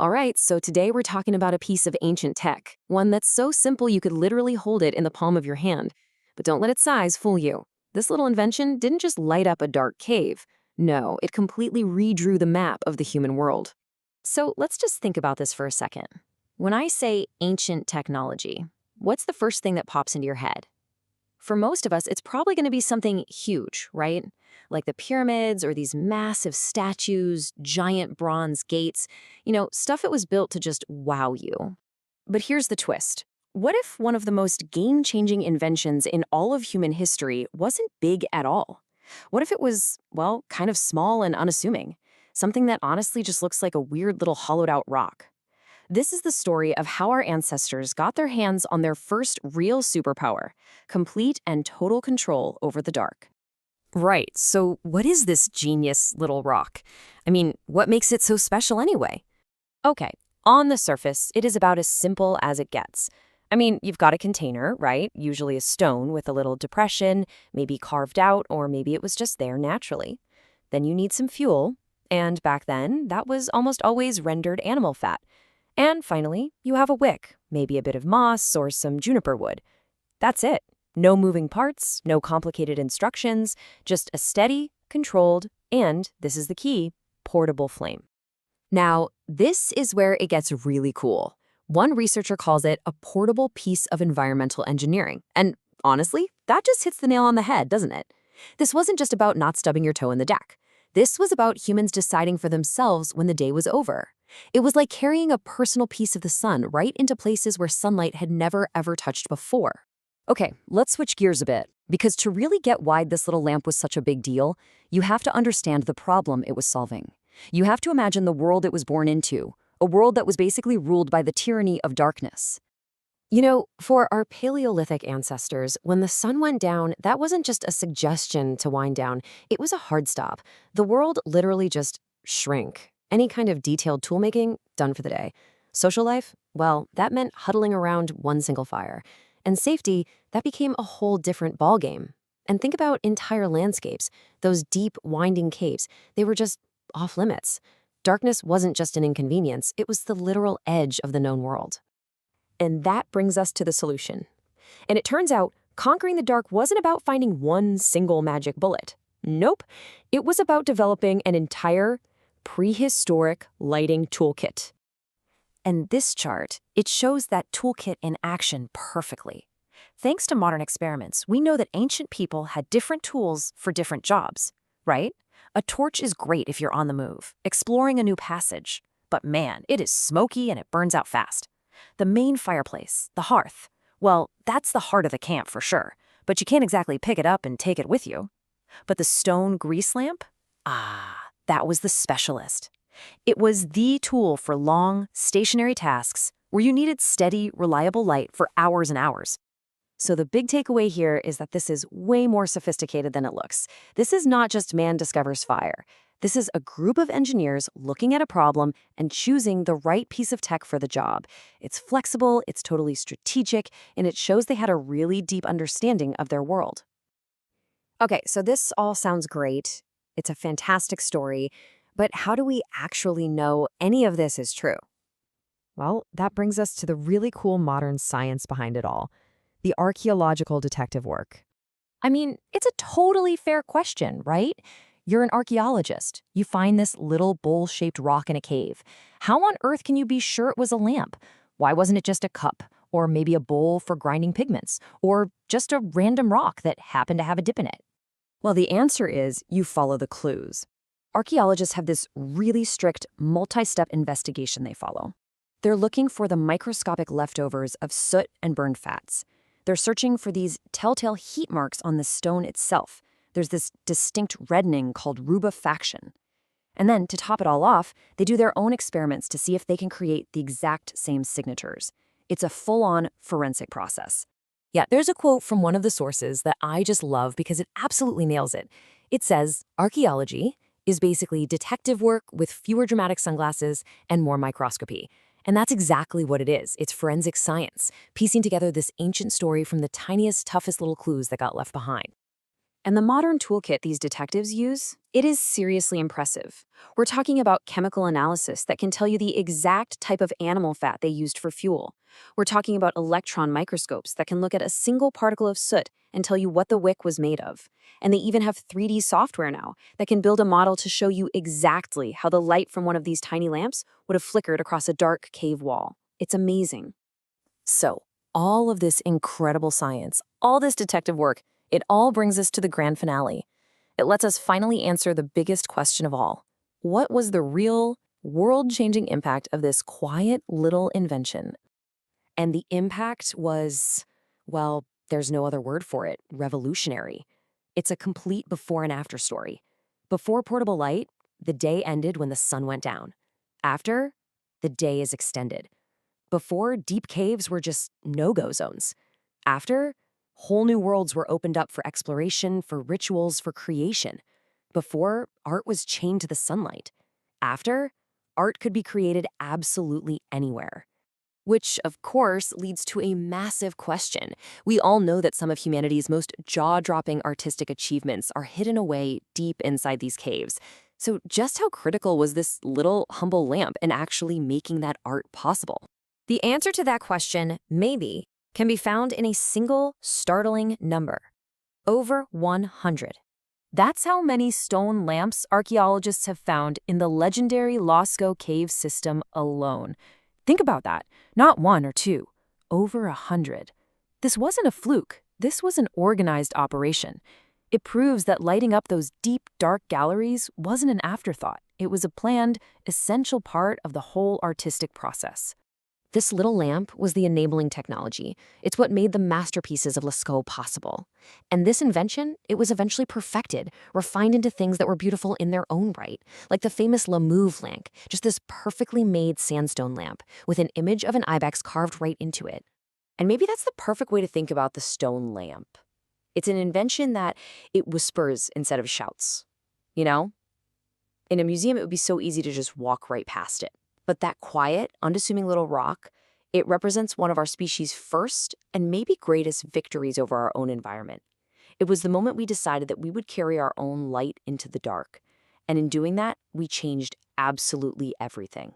All right, so today we're talking about a piece of ancient tech, one that's so simple you could literally hold it in the palm of your hand. But don't let its size fool you. This little invention didn't just light up a dark cave. No, it completely redrew the map of the human world. So let's just think about this for a second. When I say ancient technology, what's the first thing that pops into your head? For most of us, it's probably going to be something huge, right? Like the pyramids or these massive statues, giant bronze gates, stuff that was built to just wow you. But here's the twist. What if one of the most game-changing inventions in all of human history wasn't big at all? What if it was, well, kind of small and unassuming? Something that honestly just looks like a weird little hollowed-out rock. This is the story of how our ancestors got their hands on their first real superpower, complete and total control over the dark. Right, so what is this genius little rock? I mean, what makes it so special anyway? Okay, on the surface, it is about as simple as it gets. I mean, you've got a container, right? Usually a stone with a little depression, maybe carved out, or maybe it was just there naturally. Then you need some fuel, and back then, that was almost always rendered animal fat. And finally, you have a wick, maybe a bit of moss or some juniper wood. That's it. No moving parts, no complicated instructions, just a steady, controlled, and, this is the key, portable flame. Now, this is where it gets really cool. One researcher calls it a portable piece of environmental engineering. And honestly, that just hits the nail on the head, doesn't it? This wasn't just about not stubbing your toe in the deck. This was about humans deciding for themselves when the day was over. It was like carrying a personal piece of the sun right into places where sunlight had never ever touched before. Okay, let's switch gears a bit, because to really get why this little lamp was such a big deal, you have to understand the problem it was solving. You have to imagine the world it was born into, a world that was basically ruled by the tyranny of darkness. For our Paleolithic ancestors, when the sun went down, that wasn't just a suggestion to wind down, it was a hard stop. The world literally just shrank. Any kind of detailed toolmaking, done for the day. Social life, well, that meant huddling around one single fire. And safety, that became a whole different ballgame. And think about entire landscapes, those deep, winding caves, they were just off limits. Darkness wasn't just an inconvenience, it was the literal edge of the known world. And that brings us to the solution. And it turns out, conquering the dark wasn't about finding one single magic bullet. Nope, it was about developing an entire prehistoric lighting toolkit. And this chart, it shows that toolkit in action perfectly. Thanks to modern experiments, we know that ancient people had different tools for different jobs, right? A torch is great if you're on the move, exploring a new passage. But man, it is smoky and it burns out fast. The main fireplace, the hearth, well, that's the heart of the camp for sure, but you can't exactly pick it up and take it with you. But the stone grease lamp? That was the specialist. It was the tool for long, stationary tasks where you needed steady, reliable light for hours and hours. So the big takeaway here is that this is way more sophisticated than it looks. This is not just man discovers fire. This is a group of engineers looking at a problem and choosing the right piece of tech for the job. It's flexible, it's totally strategic, and it shows they had a really deep understanding of their world. Okay, so this all sounds great. It's a fantastic story. But how do we actually know any of this is true? Well, that brings us to the really cool modern science behind it all, the archaeological detective work. I mean, it's a totally fair question, right? You're an archaeologist. You find this little bowl-shaped rock in a cave. How on earth can you be sure it was a lamp? Why wasn't it just a cup, or maybe a bowl for grinding pigments, or just a random rock that happened to have a dip in it? Well, the answer is you follow the clues. Archaeologists have this really strict, multi-step investigation they follow. They're looking for the microscopic leftovers of soot and burned fats. They're searching for these telltale heat marks on the stone itself. There's this distinct reddening called rubefaction. And then, to top it all off, they do their own experiments to see if they can create the exact same signatures. It's a full-on forensic process. Yeah, there's a quote from one of the sources that I just love because it absolutely nails it. It says, "Archaeology is basically detective work with fewer dramatic sunglasses and more microscopy." And that's exactly what it is. It's forensic science, piecing together this ancient story from the tiniest, toughest little clues that got left behind. And the modern toolkit these detectives use, it is seriously impressive. We're talking about chemical analysis that can tell you the exact type of animal fat they used for fuel. We're talking about electron microscopes that can look at a single particle of soot and tell you what the wick was made of. And they even have 3D software now that can build a model to show you exactly how the light from one of these tiny lamps would have flickered across a dark cave wall. It's amazing. So, all of this incredible science, all this detective work, it all brings us to the grand finale. It lets us finally answer the biggest question of all. What was the real, world-changing impact of this quiet little invention? And the impact was, well, there's no other word for it, revolutionary. It's a complete before and after story. Before portable light, the day ended when the sun went down. After, the day is extended. Before, deep caves were just no-go zones. After, whole new worlds were opened up for exploration, for rituals, for creation. Before, art was chained to the sunlight. After, art could be created absolutely anywhere. Which, of course, leads to a massive question. We all know that some of humanity's most jaw-dropping artistic achievements are hidden away deep inside these caves. So just how critical was this little humble lamp in actually making that art possible? The answer to that question, maybe, can be found in a single startling number: over 100. That's how many stone lamps archaeologists have found in the legendary Lascaux cave system alone. Think about that. Not one or two, over 100. This wasn't a fluke. This was an organized operation. It proves that lighting up those deep, dark galleries wasn't an afterthought. It was a planned, essential part of the whole artistic process. This little lamp was the enabling technology. It's what made the masterpieces of Lascaux possible. And this invention, it was eventually perfected, refined into things that were beautiful in their own right, like the famous La Mouve lamp, just this perfectly made sandstone lamp with an image of an ibex carved right into it. And maybe that's the perfect way to think about the stone lamp. It's an invention that it whispers instead of shouts. You know? In a museum, it would be so easy to just walk right past it. But that quiet, unassuming little rock, it represents one of our species' first and maybe greatest victories over our own environment. It was the moment we decided that we would carry our own light into the dark. And in doing that, we changed absolutely everything.